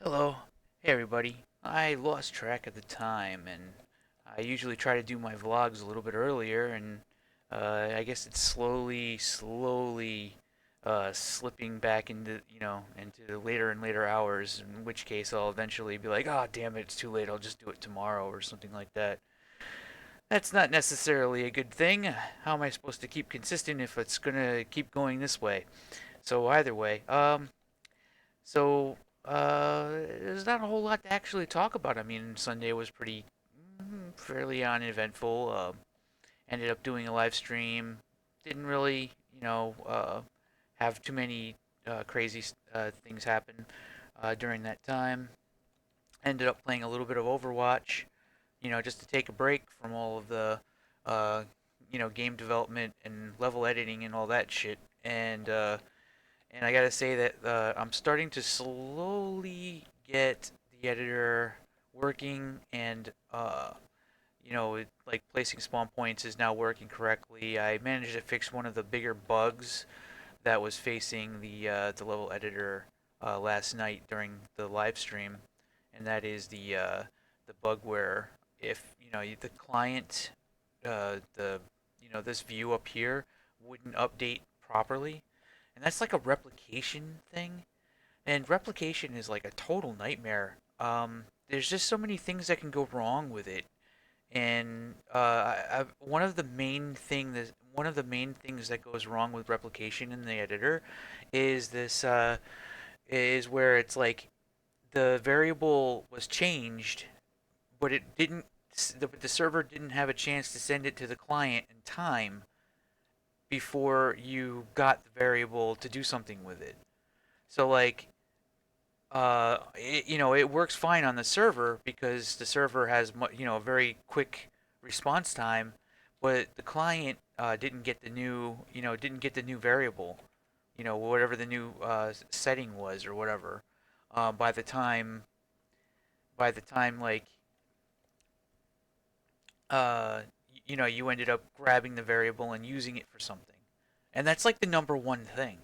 Hello. Hey everybody. I lost track of the time and I usually try to do my vlogs a little bit earlier and I guess it's slowly slipping back into the later and later hours, in which case I'll eventually be like, "Oh, damn it, it's too late. I'll just do it tomorrow," or something like that. That's not necessarily a good thing. How am I supposed to keep consistent if it's going to keep going this way? So either way, so there's not a whole lot to actually talk about. I mean, Sunday was pretty fairly uneventful. Ended up doing a live stream. Didn't really, have too many crazy things happen during that time. Ended up playing a little bit of Overwatch, just to take a break from all of the, uh, game development and level editing and all that shit. And I gotta say that I'm starting to slowly get the editor working, and like placing spawn points is now working correctly. I managed to fix one of the bigger bugs that was facing the level editor last night during the live stream, and that is the bug where if the client the this view up here wouldn't update properly, and that's like a replication thing. And replication is like a total nightmare. There's just so many things that can go wrong with it. And one of the main things that goes wrong with replication in the editor is this is where it's like the variable was changed, but it didn't. The server didn't have a chance to send it to the client in time before you got the variable to do something with it. So like it works fine on the server because the server has a very quick response time, but the client didn't get the new variable, whatever the new setting was or whatever. By the time like uh, you ended up grabbing the variable and using it for something, and that's like the number one thing.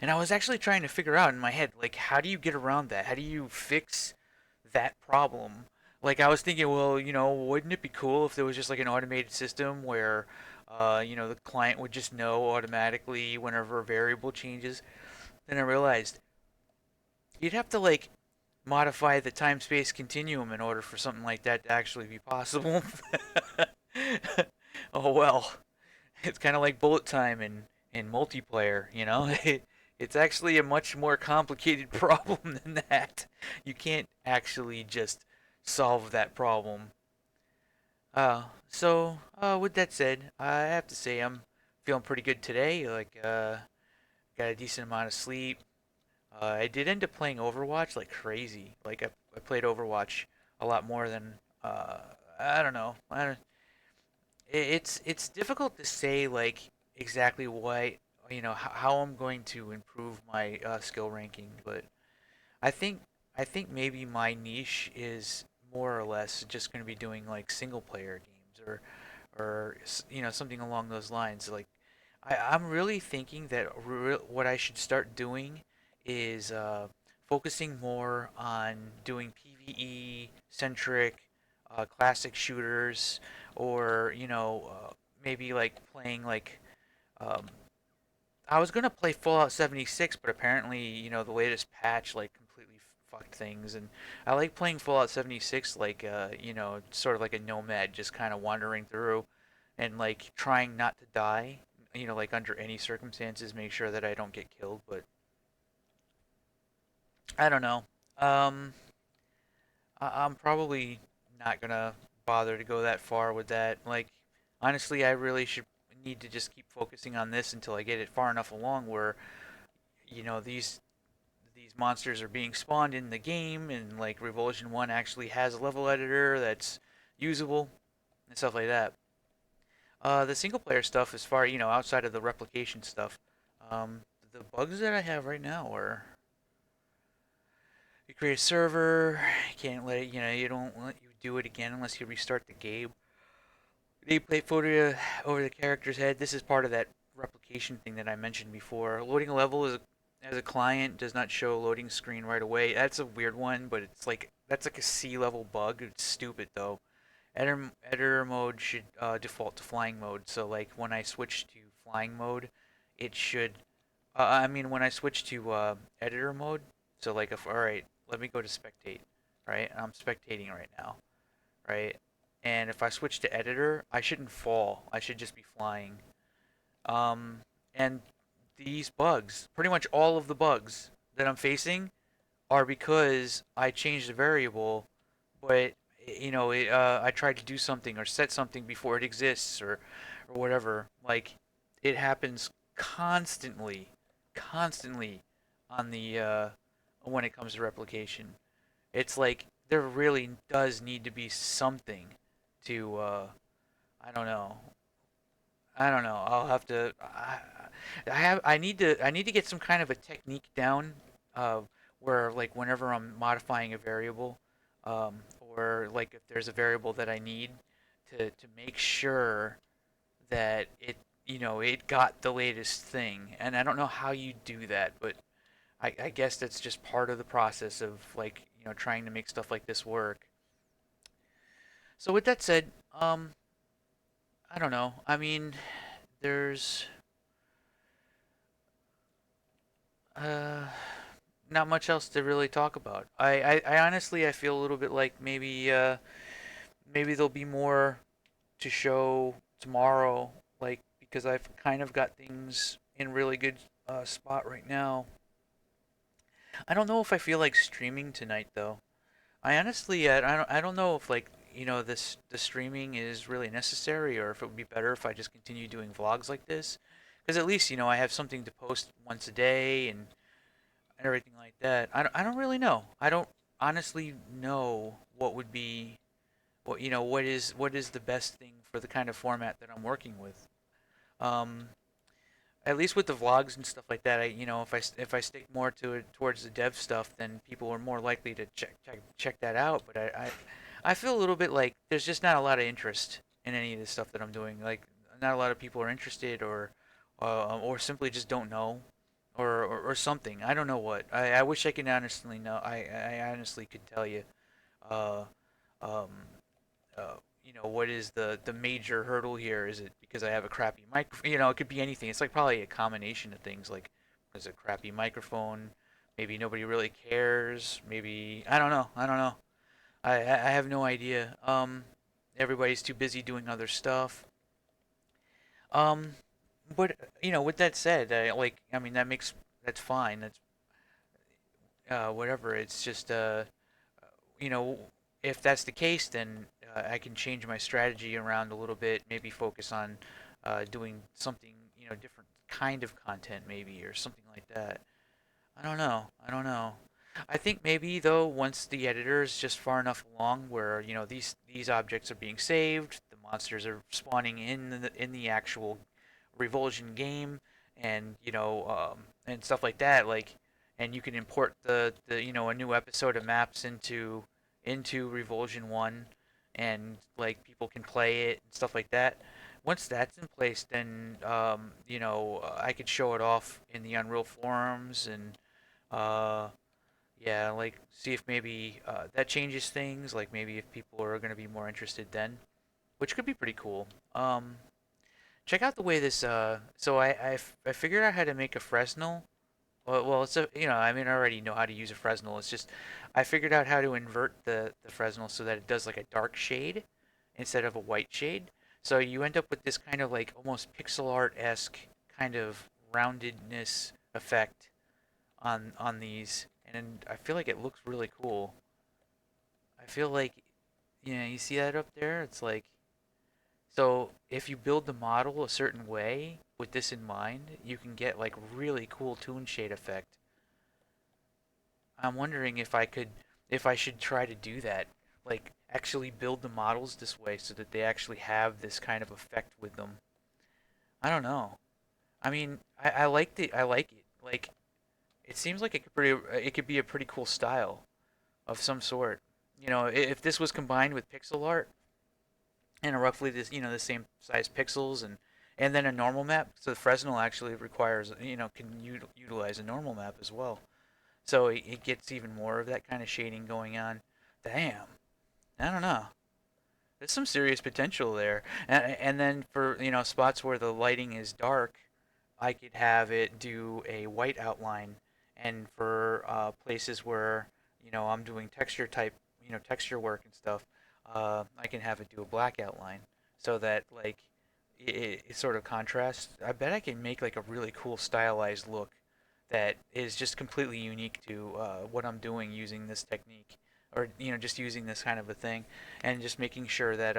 And I was actually trying to figure out in my head, like, how do you get around that? How do you fix that problem? Like, I was thinking, well, wouldn't it be cool if there was just like an automated system where, the client would just know automatically whenever a variable changes? Then I realized you'd have to like modify the time-space continuum in order for something like that to actually be possible. Oh well, it's kind of like bullet time in multiplayer, it's actually a much more complicated problem than that. You can't actually just solve that problem. With that said, I have to say I'm feeling pretty good today. Like, got a decent amount of sleep. I did end up playing Overwatch like crazy. Like, I played Overwatch a lot more than, I don't know. It's difficult to say like exactly what how I'm going to improve my skill ranking, but I think I think maybe my niche is more or less just going to be doing like single player games, or something along those lines. Like I'm really thinking that what I should start doing is focusing more on doing PvE centric classic shooters, or maybe like playing like um, I was gonna play Fallout 76, but apparently the latest patch like completely fucked things, and I like playing Fallout 76 like sort of like a nomad, just kind of wandering through and like trying not to die, like under any circumstances, make sure that I don't get killed. But I don't know. Um, I'm probably not gonna bother to go that far with that. Like, honestly, I really should need to just keep focusing on this until I get it far enough along where these monsters are being spawned in the game, and like Revulsion One actually has a level editor that's usable and stuff like that. The single player stuff, as far outside of the replication stuff, um, the bugs that I have right now are you create a server, you can't let it, you don't let you do it again unless you restart the game. Nameplate photo over the character's head. This is part of that replication thing that I mentioned before. Loading a level is as a client does not show loading screen right away. That's a weird one, but it's like that's like a C level bug. It's stupid though. Editor mode should default to flying mode. So like when I switch to flying mode, it should. I mean when I switch to editor mode. So like if all right, let me go to spectate. Right, I'm spectating right now. Right, and if I switch to editor, I shouldn't fall. I should just be flying. Um, and these bugs, pretty much all of the bugs that I'm facing, are because I changed the variable, but I tried to do something or set something before it exists or whatever. Like it happens constantly, constantly on the when it comes to replication. It's like there really does need to be something to I don't know. I don't know. I'll have to. I need to get some kind of a technique down, uh, where like whenever I'm modifying a variable, or like if there's a variable that I need to make sure that it got the latest thing. And I don't know how you do that, but I guess that's just part of the process of like trying to make stuff like this work. So with that said, I don't know. I mean, there's Uh, not much else to really talk about. I honestly I feel a little bit like maybe there'll be more to show tomorrow, like because I've kind of got things in really good spot right now. I don't know if I feel like streaming tonight though. I don't know if like this the streaming is really necessary or if it would be better if I just continue doing vlogs like this. Because at least I have something to post once a day and everything like that. I don't really know. I don't honestly know what would be what is the best thing for the kind of format that I'm working with. Um, at least with the vlogs and stuff like that, if I stick more to it towards the dev stuff, then people are more likely to check that out. But I feel a little bit like there's just not a lot of interest in any of the stuff that I'm doing. Like not a lot of people are interested or simply just don't know or something. I don't know what. I wish I could honestly know. I honestly could tell you. Uh, um, what is the major hurdle here? Is it because I have a crappy microphone? It could be anything. It's like probably a combination of things. Like, is a crappy microphone? Maybe nobody really cares. Maybe I don't know. I don't know. I have no idea. Everybody's too busy doing other stuff. Um, but with that said, I mean, that's fine. That's whatever. It's just you know, if that's the case, then I can change my strategy around a little bit. Maybe focus on doing something, different kind of content, maybe, or something like that. I don't know. I don't know. I think maybe though, once the editor is just far enough along where these objects are being saved, the monsters are spawning in the actual Revulsion game, and and stuff like that. Like, and you can import the a new episode of maps into Revulsion One, and like people can play it and stuff like that. Once that's in place, then I could show it off in the Unreal forums and uh, yeah, like see if maybe that changes things. Like maybe if people are going to be more interested then, which could be pretty cool. Check out the way this. So I figured out how to make a Fresnel. Well, it's a I mean I already know how to use a Fresnel. It's just I figured out how to invert the Fresnel so that it does like a dark shade instead of a white shade. So you end up with this kind of like almost pixel art esque kind of roundedness effect on these, and I feel like it looks really cool. I feel like you see that up there. It's like so if you build the model a certain way with this in mind, you can get like really cool toon shade effect. I'm wondering if I should try to do that, like actually build the models this way so that they actually have this kind of effect with them. I don't know. I mean, I like it. Like it seems like it could be a pretty cool style of some sort. If this was combined with pixel art and roughly this the same size pixels and then a normal map. So the Fresnel actually requires, can utilize a normal map as well. So it gets even more of that kind of shading going on. Damn, I don't know. There's some serious potential there. And then for, spots where the lighting is dark, I could have it do a white outline. And for places where, I'm doing texture work and stuff, I can have it do a black outline so that, like, it sort of contrasts. I bet I can make, like, a really cool stylized look that is just completely unique to what I'm doing using this technique, or just using this kind of a thing, and just making sure that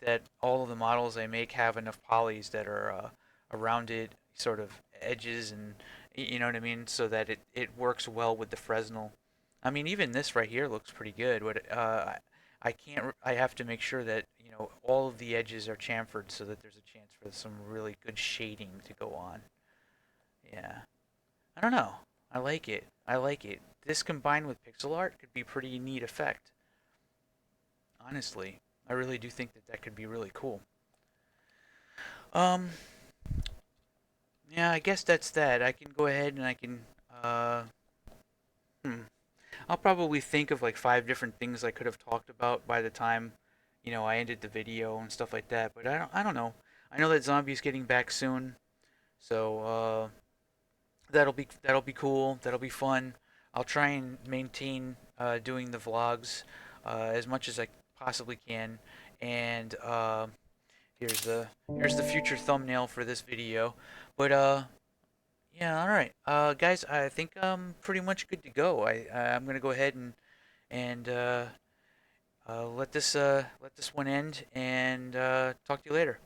that all of the models I make have enough polys that are rounded sort of edges, and you know what I mean, so that it works well with the Fresnel. I mean, even this right here looks pretty good. I can't. I have to make sure that all of the edges are chamfered so that there's a chance for some really good shading to go on. Yeah. I don't know. I like it. I like it. This combined with pixel art could be pretty neat effect. Honestly, I really do think that that could be really cool. Um, yeah, I guess that's that. I can go ahead and I can uh hmm. I'll probably think of like five different things I could have talked about by the time, I ended the video and stuff like that, but I don't know. I know that Zombie's getting back soon, so that'll be cool. That'll be fun. I'll try and maintain doing the vlogs as much as I possibly can. And here's the future thumbnail for this video. But yeah, all right, guys. I think I'm pretty much good to go. I'm gonna go ahead and let this one end and talk to you later.